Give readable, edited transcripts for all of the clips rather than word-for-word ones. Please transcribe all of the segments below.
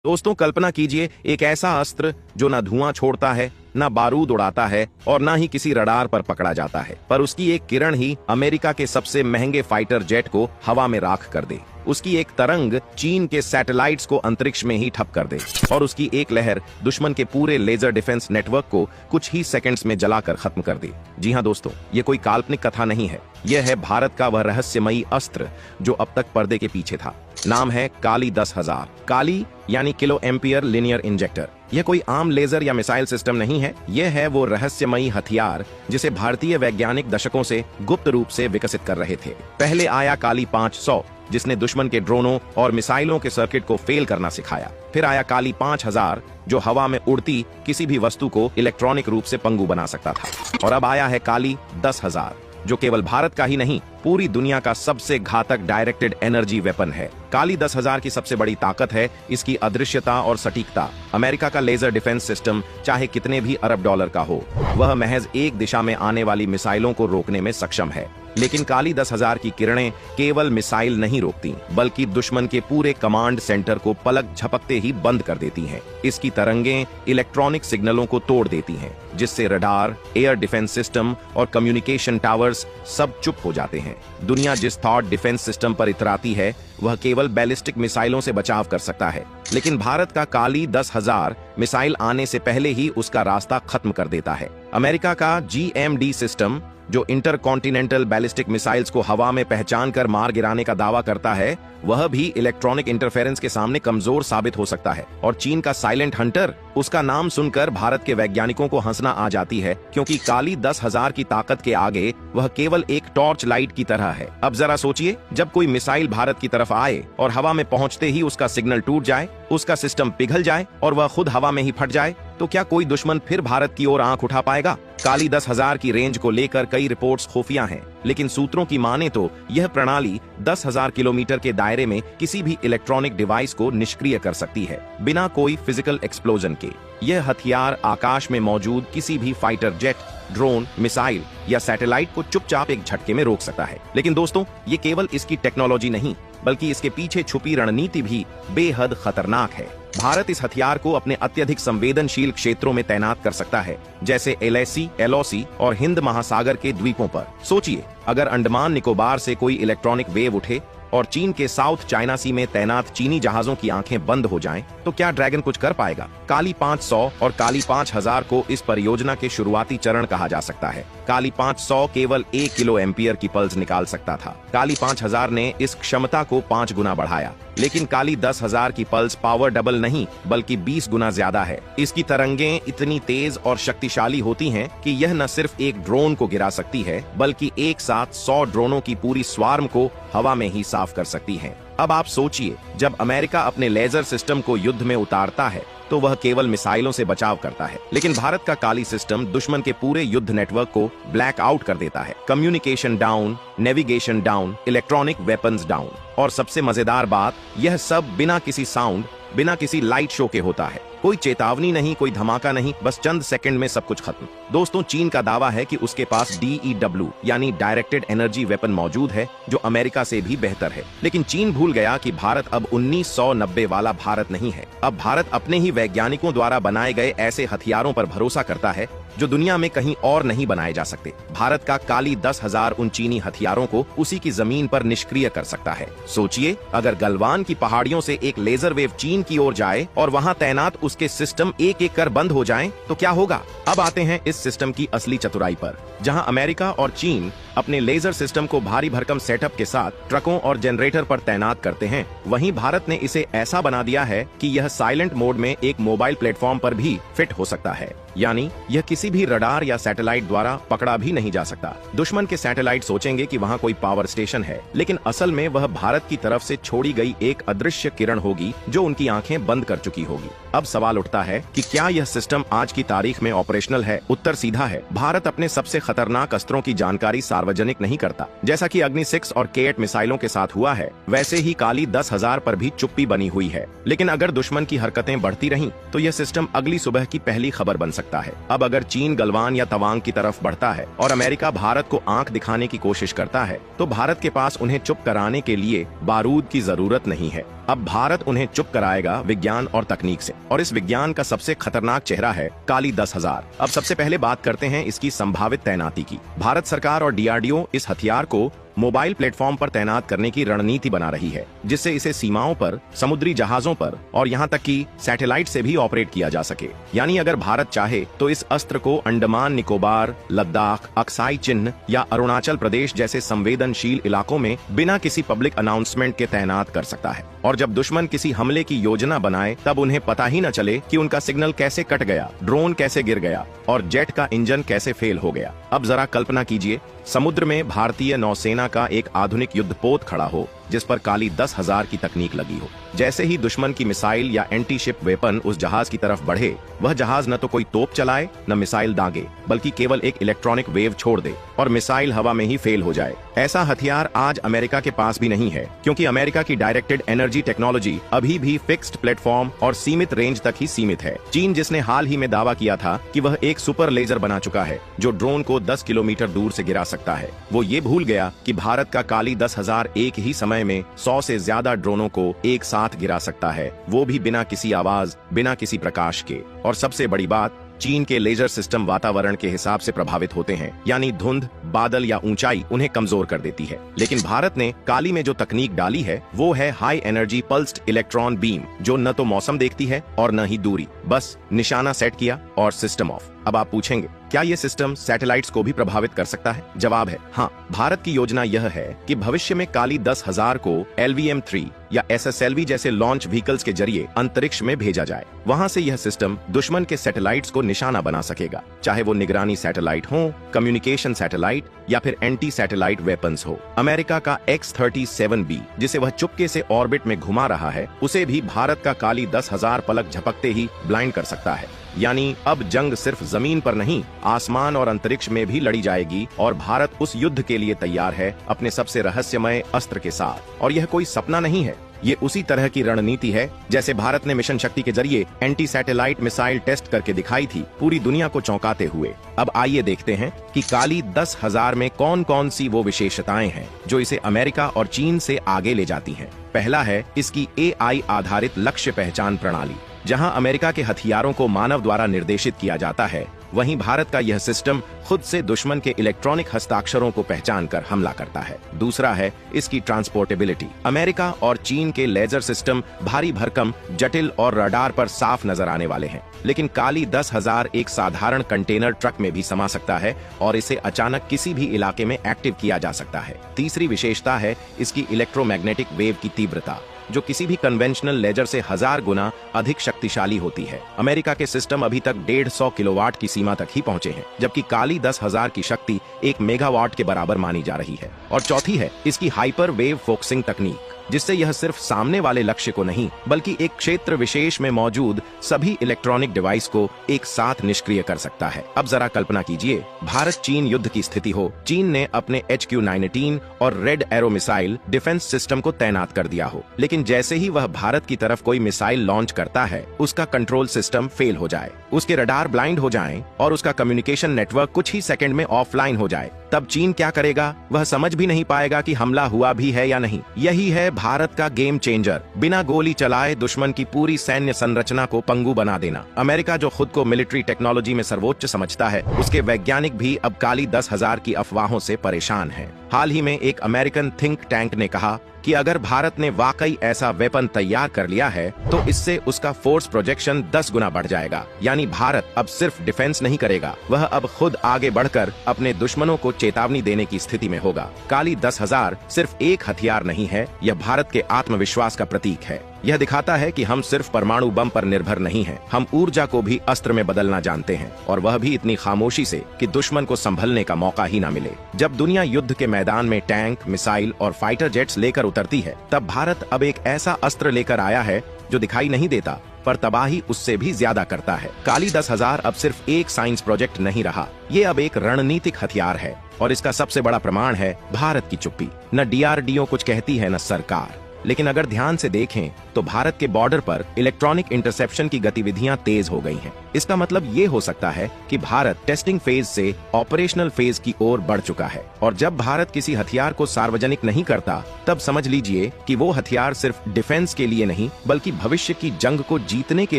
दोस्तों कल्पना कीजिए एक ऐसा अस्त्र जो ना धुआं छोड़ता है, ना बारूद उड़ाता है और ना ही किसी रडार पर पकड़ा जाता है, पर उसकी एक किरण ही अमेरिका के सबसे महंगे फाइटर जेट को हवा में राख कर दे। उसकी एक तरंग चीन के सैटेलाइट्स को अंतरिक्ष में ही ठप कर दे और उसकी एक लहर दुश्मन के पूरे लेजर डिफेंस नेटवर्क को कुछ ही सेकंड्स में जलाकर खत्म कर दे। जी हाँ दोस्तों, ये कोई काल्पनिक कथा नहीं है, यह है भारत का वह रहस्यमयी अस्त्र जो अब तक पर्दे के पीछे था। नाम है काली 10,000। काली यानी किलो एम्पियर लिनियर इंजेक्टर। यह कोई आम लेजर या मिसाइल सिस्टम नहीं है, यह है वो रहस्यमयी हथियार जिसे भारतीय वैज्ञानिक दशकों से गुप्त रूप से विकसित कर रहे थे। पहले आया काली 500 जिसने दुश्मन के ड्रोनों और मिसाइलों के सर्किट को फेल करना सिखाया। फिर आया काली 5000 जो हवा में उड़ती किसी भी वस्तु को इलेक्ट्रॉनिक रूप से पंगु बना सकता था। और अब आया है काली 10,000 जो केवल भारत का ही नहीं पूरी दुनिया का सबसे घातक डायरेक्टेड एनर्जी वेपन है। काली 10,000 की सबसे बड़ी ताकत है इसकी अदृश्यता और सटीकता। अमेरिका का लेजर डिफेंस सिस्टम चाहे कितने भी अरब डॉलर का हो, वह महज एक दिशा में आने वाली मिसाइलों को रोकने में सक्षम है। लेकिन काली 10,000 की किरणें केवल मिसाइल नहीं रोकती, बल्कि दुश्मन के पूरे कमांड सेंटर को पलक झपकते ही बंद कर देती हैं। इसकी तरंगें इलेक्ट्रॉनिक सिग्नलों को तोड़ देती हैं, जिससे रडार, एयर डिफेंस सिस्टम और कम्युनिकेशन टावर्स सब चुप हो जाते हैं। दुनिया जिस थॉट डिफेंस सिस्टम पर इतराती है वह केवल बैलिस्टिक मिसाइलों से बचाव कर सकता है, लेकिन भारत का काली 10,000 मिसाइल आने से पहले ही उसका रास्ता खत्म कर देता है। अमेरिका का GMD सिस्टम जो इंटरकॉन्टिनेंटल बैलिस्टिक मिसाइल्स को हवा में पहचान कर मार गिराने का दावा करता है, वह भी इलेक्ट्रॉनिक इंटरफेरेंस के सामने कमजोर साबित हो सकता है। और चीन का साइलेंट हंटर, उसका नाम सुनकर भारत के वैज्ञानिकों को हंसना आ जाती है, क्योंकि काली 10,000 की ताकत के आगे वह केवल एक टॉर्च लाइट की तरह है। अब जरा सोचिए, जब कोई मिसाइल भारत की तरफ आए और हवा में पहुंचते ही उसका सिग्नल टूट जाए, उसका सिस्टम पिघल जाए और वह खुद हवा में ही फट जाए, तो क्या कोई दुश्मन फिर भारत की ओर आंख उठा पाएगा? काली 10,000 की रेंज को लेकर कई रिपोर्ट्स खुफिया हैं, लेकिन सूत्रों की माने तो यह प्रणाली 10,000 किलोमीटर के दायरे में किसी भी इलेक्ट्रॉनिक डिवाइस को निष्क्रिय कर सकती है, बिना कोई फिजिकल एक्सप्लोजन के। यह हथियार आकाश में मौजूद किसी भी फाइटर जेट, ड्रोन, मिसाइल या सैटेलाइट को चुपचाप एक झटके में रोक सकता है। लेकिन दोस्तों, ये केवल इसकी टेक्नोलॉजी नहीं, बल्कि इसके पीछे छुपी रणनीति भी बेहद खतरनाक है। भारत इस हथियार को अपने अत्यधिक संवेदनशील क्षेत्रों में तैनात कर सकता है, जैसे LAC, LOC और हिंद महासागर के द्वीपों पर। सोचिए, अगर अंडमान निकोबार से कोई इलेक्ट्रॉनिक वेव उठे और चीन के साउथ चाइना सी में तैनात चीनी जहाजों की आंखें बंद हो जाएं, तो क्या ड्रैगन कुछ कर पाएगा? काली 500 और काली 5000 को इस परियोजना के शुरुआती चरण कहा जा सकता है। काली 500 केवल 1 किलो एम्पियर की पल्स निकाल सकता था। काली 5000 ने इस क्षमता को 5 गुना बढ़ाया, लेकिन काली 10,000 की पल्स पावर डबल नहीं बल्कि 20 गुना ज्यादा है। इसकी तरंगें इतनी तेज और शक्तिशाली होती हैं कि यह न सिर्फ एक ड्रोन को गिरा सकती है, बल्कि एक साथ 100 ड्रोनों की पूरी स्वार्म को हवा में ही साफ कर सकती है। अब आप सोचिए, जब अमेरिका अपने लेजर सिस्टम को युद्ध में उतारता है तो वह केवल मिसाइलों से बचाव करता है, लेकिन भारत का काली सिस्टम दुश्मन के पूरे युद्ध नेटवर्क को ब्लैक आउट कर देता है। Communication down, navigation down, electronic weapons down. और सबसे मजेदार बात, यह सब बिना किसी साउंड, बिना किसी लाइट शो के होता है। कोई चेतावनी नहीं, कोई धमाका नहीं, बस चंद सेकंड में सब कुछ खत्म। दोस्तों, चीन का दावा है कि उसके पास DEW यानी डायरेक्टेड एनर्जी वेपन मौजूद है, जो अमेरिका से भी बेहतर है। लेकिन चीन भूल गया कि भारत अब 1990 वाला भारत नहीं है। अब भारत अपने ही वैज्ञानिकों द्वारा बनाए गए ऐसे हथियारों पर भरोसा करता है जो दुनिया में कहीं और नहीं बनाए जा सकते। भारत का काली 10,000 उन चीनी हथियारों को उसी की जमीन पर निष्क्रिय कर सकता है। सोचिए, अगर गलवान की पहाड़ियों से एक लेजर वेव चीन की ओर जाए और वहां तैनात उसके सिस्टम एक एक कर बंद हो जाएं, तो क्या होगा? अब आते हैं इस सिस्टम की असली चतुराई पर। जहां अमेरिका और चीन अपने लेजर सिस्टम को भारी भरकम सेटअप के साथ ट्रकों और जनरेटर पर तैनात करते हैं, वहीं भारत ने इसे ऐसा बना दिया है कि यह साइलेंट मोड में एक मोबाइल प्लेटफॉर्म पर भी फिट हो सकता है। यानी यह किसी भी रडार या सैटेलाइट द्वारा पकड़ा भी नहीं जा सकता। दुश्मन के सैटेलाइट सोचेंगे कि वहां कोई पावर स्टेशन है, लेकिन असल में वह भारत की तरफ से छोड़ी गई एक अदृश्य किरण होगी जो उनकी आंखें बंद कर चुकी होगी। अब सवाल उठता है कि क्या यह सिस्टम आज की तारीख में ऑपरेशनल है? उत्तर सीधा है। भारत अपने सबसे खतरनाक अस्त्रों की जानकारी सार्वजनिक नहीं करता। जैसा कि अग्नि 6 और K8 मिसाइलों के साथ हुआ है, वैसे ही काली 10,000 पर भी चुप्पी बनी हुई है। लेकिन अगर दुश्मन की हरकतें बढ़ती रहीं, तो यह सिस्टम अगली सुबह की पहली खबर बन सकता है। अब अगर चीन गलवान या तवांग की तरफ बढ़ता है और अमेरिका भारत को आंख दिखाने की कोशिश करता है, तो भारत के पास उन्हें चुप कराने के लिए बारूद की जरूरत नहीं है। अब भारत उन्हें चुप कराएगा विज्ञान और तकनीक से, और इस विज्ञान का सबसे खतरनाक चेहरा है काली 10,000। अब सबसे पहले बात करते हैं इसकी संभावित तैनाती की। भारत सरकार और DRDO इस हथियार को मोबाइल प्लेटफॉर्म पर तैनात करने की रणनीति बना रही है, जिससे इसे सीमाओं पर, समुद्री जहाजों पर और यहां तक कि सैटेलाइट से भी ऑपरेट किया जा सके। यानी अगर भारत चाहे तो इस अस्त्र को अंडमान निकोबार, लद्दाख, अक्साई चिन्ह या अरुणाचल प्रदेश जैसे संवेदनशील इलाकों में बिना किसी पब्लिक अनाउंसमेंट के तैनात कर सकता है। और जब दुश्मन किसी हमले की योजना बनाए तब उन्हें पता ही न चले कि उनका सिग्नल कैसे कट गया, ड्रोन कैसे गिर गया और जेट का इंजन कैसे फेल हो गया। अब जरा कल्पना कीजिए, समुद्र में भारतीय नौसेना का एक आधुनिक युद्धपोत खड़ा हो जिस पर काली 10,000 की तकनीक लगी हो। जैसे ही दुश्मन की मिसाइल या एंटी शिप वेपन उस जहाज की तरफ बढ़े, वह जहाज न तो कोई तोप चलाए न मिसाइल दागे, बल्कि केवल एक इलेक्ट्रॉनिक वेव छोड़ दे और मिसाइल हवा में ही फेल हो जाए। ऐसा हथियार आज अमेरिका के पास भी नहीं है, क्योंकि अमेरिका की डायरेक्टेड एनर्जी टेक्नोलॉजी अभी भी फिक्स्ड प्लेटफॉर्म और सीमित रेंज तक ही सीमित है। चीन, जिसने हाल ही में दावा किया था कि वह एक सुपर लेजर बना चुका है जो ड्रोन को 10 किलोमीटर दूर से गिरा सकता है, वो ये भूल गया कि भारत का काली 10,000 एक ही समय में 100 से ज्यादा ड्रोनों को एक साथ गिरा सकता है, वो भी बिना किसी आवाज, बिना किसी प्रकाश के। और सबसे बड़ी बात, चीन के लेजर सिस्टम वातावरण के हिसाब से प्रभावित होते हैं, यानी धुंध, बादल या ऊंचाई उन्हें कमजोर कर देती है। लेकिन भारत ने काली में जो तकनीक डाली है वो है high energy pulsed electron beam, जो न तो मौसम देखती है और न ही दूरी, बस निशाना सेट किया और सिस्टम ऑफ। अब आप पूछेंगे, क्या ये सिस्टम सैटेलाइट्स को भी प्रभावित कर सकता है? जवाब है हाँ। भारत की योजना यह है कि भविष्य में काली 10,000 को LVM-3 या SSLV जैसे लॉन्च व्हीकल्स के जरिए अंतरिक्ष में भेजा जाए। वहां से यह सिस्टम दुश्मन के सैटेलाइट्स को निशाना बना सकेगा, चाहे वो निगरानी सैटेलाइट हो, कम्युनिकेशन सैटेलाइट या फिर एंटी सैटेलाइट वेपन्स हो। अमेरिका का X-37B, जिसे वह चुपके से ऑर्बिट में घुमा रहा है, उसे भी भारत का काली 10,000 पलक झपकते ही ब्लाइंड कर सकता है। यानी अब जंग सिर्फ जमीन पर नहीं, आसमान और अंतरिक्ष में भी लड़ी जाएगी, और भारत उस युद्ध के लिए तैयार है अपने सबसे रहस्यमय अस्त्र के साथ। और यह कोई सपना नहीं है, ये उसी तरह की रणनीति है जैसे भारत ने मिशन शक्ति के जरिए एंटी सैटेलाइट मिसाइल टेस्ट करके दिखाई थी, पूरी दुनिया को चौंकाते हुए। अब आइए देखते हैं कि काली 10,000 में कौन कौन सी वो विशेषताएं हैं जो इसे अमेरिका और चीन से आगे ले जाती हैं। पहला है इसकी AI आधारित लक्ष्य पहचान प्रणाली। जहां अमेरिका के हथियारों को मानव द्वारा निर्देशित किया जाता है, वहीं भारत का यह सिस्टम खुद से दुश्मन के इलेक्ट्रॉनिक हस्ताक्षरों को पहचान कर हमला करता है। दूसरा है इसकी ट्रांसपोर्टेबिलिटी। अमेरिका और चीन के लेजर सिस्टम भारी भरकम, जटिल और रडार पर साफ नजर आने वाले हैं, लेकिन काली 10,000 एक साधारण कंटेनर ट्रक में भी समा सकता है और इसे अचानक किसी भी इलाके में एक्टिव किया जा सकता है। तीसरी विशेषता है इसकी इलेक्ट्रोमैग्नेटिक वेव की तीव्रता, जो किसी भी कन्वेंशनल लेजर से 1000 गुना अधिक शक्तिशाली होती है। अमेरिका के सिस्टम अभी तक 150 किलोवाट की सीमा तक ही पहुंचे हैं, जबकि काली 10,000 की शक्ति 1 मेगावाट के बराबर मानी जा रही है। और चौथी है इसकी हाइपर वेव फोकसिंग तकनीक, जिससे यह सिर्फ सामने वाले लक्ष्य को नहीं, बल्कि एक क्षेत्र विशेष में मौजूद सभी इलेक्ट्रॉनिक डिवाइस को एक साथ निष्क्रिय कर सकता है। अब जरा कल्पना कीजिए, भारत चीन युद्ध की स्थिति हो, चीन ने अपने HQ-19 और red arrow missile defence system को तैनात कर दिया हो, लेकिन जैसे ही वह भारत की तरफ कोई मिसाइल लॉन्च करता है, उसका कंट्रोल सिस्टम फेल हो जाए, उसके रडार ब्लाइंड हो जाएं और उसका कम्युनिकेशन नेटवर्क कुछ ही सेकंड में ऑफलाइन हो जाए, तब चीन क्या करेगा? वह समझ भी नहीं पाएगा कि हमला हुआ भी है या नहीं। यही है भारत का गेम चेंजर, बिना गोली चलाए दुश्मन की पूरी सैन्य संरचना को पंगु बना देना। अमेरिका, जो खुद को मिलिट्री टेक्नोलॉजी में सर्वोच्च समझता है, उसके वैज्ञानिक भी अब काली 10,000 की अफवाहों से परेशान हैं। हाल ही में एक अमेरिकन थिंक टैंक ने कहा कि अगर भारत ने वाकई ऐसा वेपन तैयार कर लिया है तो इससे उसका फोर्स प्रोजेक्शन 10 गुना बढ़ जाएगा। यानी भारत अब सिर्फ डिफेंस नहीं करेगा, वह अब खुद आगे बढ़कर अपने दुश्मनों को चेतावनी देने की स्थिति में होगा। काली 10,000 सिर्फ एक हथियार नहीं है, यह भारत के आत्मविश्वास का प्रतीक है। यह दिखाता है कि हम सिर्फ परमाणु बम पर निर्भर नहीं हैं, हम ऊर्जा को भी अस्त्र में बदलना जानते हैं, और वह भी इतनी खामोशी से कि दुश्मन को संभलने का मौका ही ना मिले। जब दुनिया युद्ध के मैदान में टैंक, मिसाइल और फाइटर जेट्स लेकर उतरती है, तब भारत अब एक ऐसा अस्त्र लेकर आया है जो दिखाई नहीं देता, पर तबाही उससे भी ज्यादा करता है। काली 10,000 अब सिर्फ एक साइंस प्रोजेक्ट नहीं रहा, ये अब एक रणनीतिक हथियार है, और इसका सबसे बड़ा प्रमाण है भारत की चुप्पी। न DRDO कुछ कहती है, न सरकार, लेकिन अगर ध्यान से देखें तो भारत के बॉर्डर पर इलेक्ट्रॉनिक इंटरसेप्शन की गतिविधियां तेज हो गई हैं। इसका मतलब ये हो सकता है कि भारत टेस्टिंग फेज से ऑपरेशनल फेज की ओर बढ़ चुका है, और जब भारत किसी हथियार को सार्वजनिक नहीं करता तब समझ लीजिए कि वो हथियार सिर्फ डिफेंस के लिए नहीं बल्कि भविष्य की जंग को जीतने के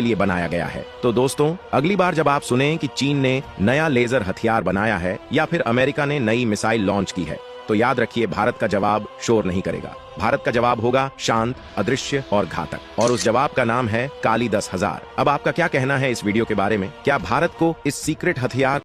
लिए बनाया गया है। तो दोस्तों, अगली बार जब आप सुने कि चीन ने नया लेजर हथियार बनाया है या फिर अमेरिका ने नई मिसाइल लॉन्च की है, तो याद रखिए भारत का जवाब शोर नहीं करेगा। भारत का जवाब होगा शांत, अदृश्य और घातक, और उस जवाब का नाम है काली 10,000। अब आपका क्या कहना है इस वीडियो के बारे में? क्या भारत को इस सीक्रेट हथियार